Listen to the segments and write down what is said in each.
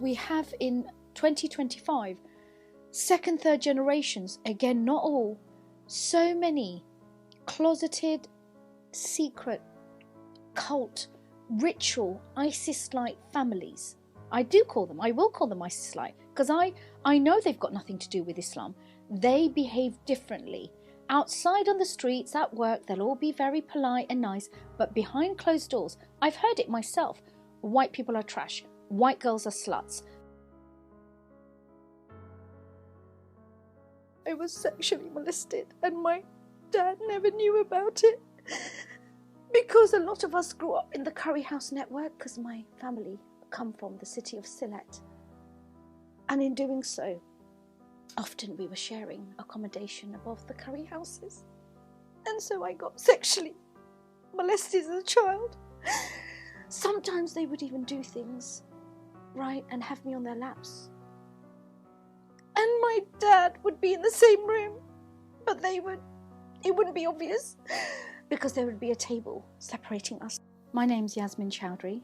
We have in 2025 second, third generations, again, not all, so many closeted, secret, cult, ritual, ISIS-like families. I will call them ISIS-like, because I know they've got nothing to do with Islam. They behave differently. Outside on the streets, at work, they'll all be very polite and nice, but behind closed doors, I've heard it myself, white people are trash, white girls are sluts. I was sexually molested and my dad never knew about it because a lot of us grew up in the Curry House network because my family come from the city of Sylhet, and in doing so often we were sharing accommodation above the curry houses, and so I got sexually molested as a child. Sometimes they would even do things, right, and have me on their laps. And my dad would be in the same room, but it wouldn't be obvious because there would be a table separating us. My name's Yasmin Chowdhury.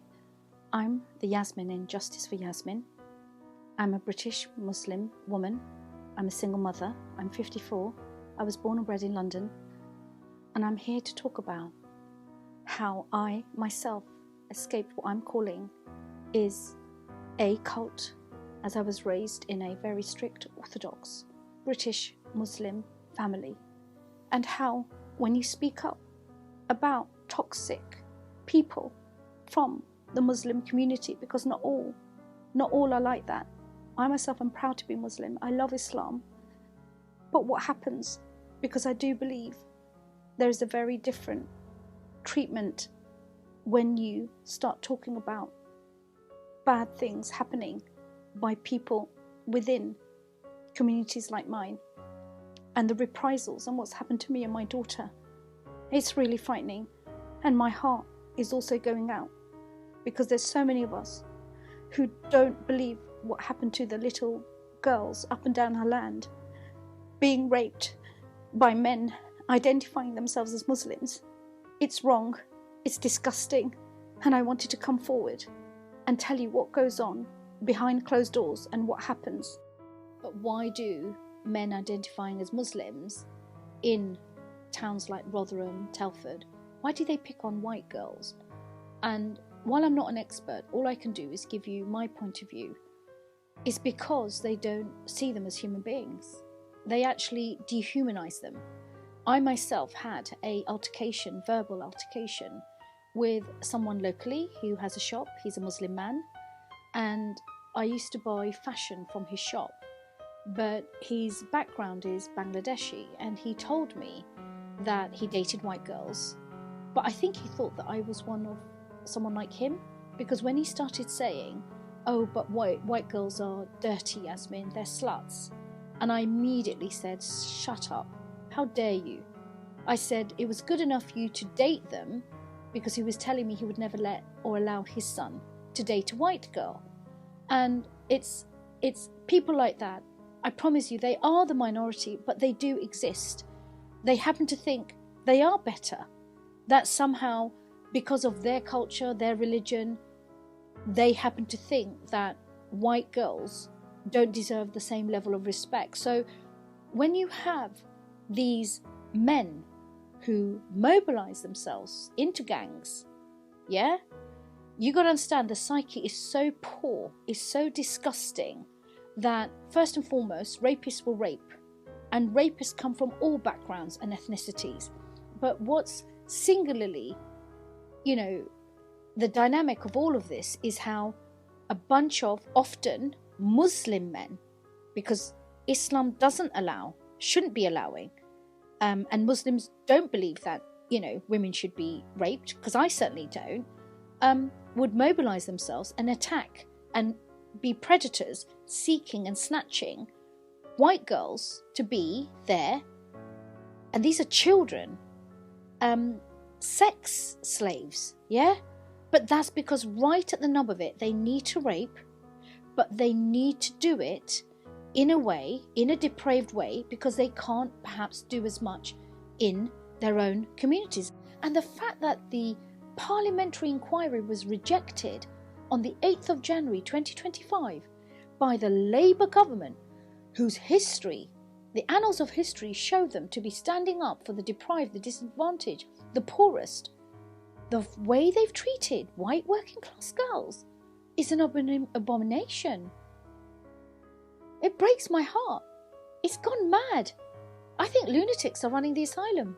I'm the Yasmin in Justice for Yasmin. I'm a British Muslim woman. I'm a single mother. I'm 54. I was born and bred in London. And I'm here to talk about how I myself escaped what I'm calling is a cult, as I was raised in a very strict Orthodox British Muslim family, and how when you speak up about toxic people from the Muslim community, because not all are like that. I myself am proud to be Muslim. I love Islam. But what happens, because I do believe there is a very different treatment when you start talking about bad things happening by people within communities like mine, and the reprisals and what's happened to me and my daughter. It's really frightening, and my heart is also going out because there's so many of us who don't believe what happened to the little girls up and down our land being raped by men identifying themselves as Muslims. It's wrong, it's disgusting, and I wanted to come forward and tell you what goes on behind closed doors and what happens. But why do men identifying as Muslims in towns like Rotherham, Telford, why do they pick on white girls? And while I'm not an expert, all I can do is give you my point of view. It's because they don't see them as human beings. They actually dehumanize them. I myself had a verbal altercation with someone locally who has a shop. He's a Muslim man, and I used to buy fashion from his shop, but his background is Bangladeshi, and he told me that he dated white girls, but I think he thought that I was someone like him, because when he started saying, oh, but white girls are dirty, Yasmin, they're sluts, and I immediately said, shut up, how dare you? I said it was good enough for you to date them, because he was telling me he would never let or allow his son to date a white girl. And it's people like that. I promise you, they are the minority, but they do exist. They happen to think they are better, that somehow because of their culture, their religion, they happen to think that white girls don't deserve the same level of respect. So when you have these men who mobilize themselves into gangs, yeah, you got to understand the psyche is so poor, is so disgusting, that first and foremost, rapists will rape, and rapists come from all backgrounds and ethnicities. But what's singularly, the dynamic of all of this is how a bunch of often Muslim men, because Islam shouldn't be allowing, and Muslims don't believe that, women should be raped, because I certainly don't, would mobilize themselves and attack and be predators, seeking and snatching white girls to be there, and these are children, sex slaves, yeah? But that's because right at the nub of it, they need to rape, but they need to do it in a depraved way, because they can't perhaps do as much in their own communities. And the fact that the parliamentary inquiry was rejected on the 8th of January 2025 by the Labour government, whose history, the annals of history, show them to be standing up for the deprived, the disadvantaged, the poorest. The way they've treated white working class girls is an abomination. It breaks my heart. It's gone mad. I think lunatics are running the asylum.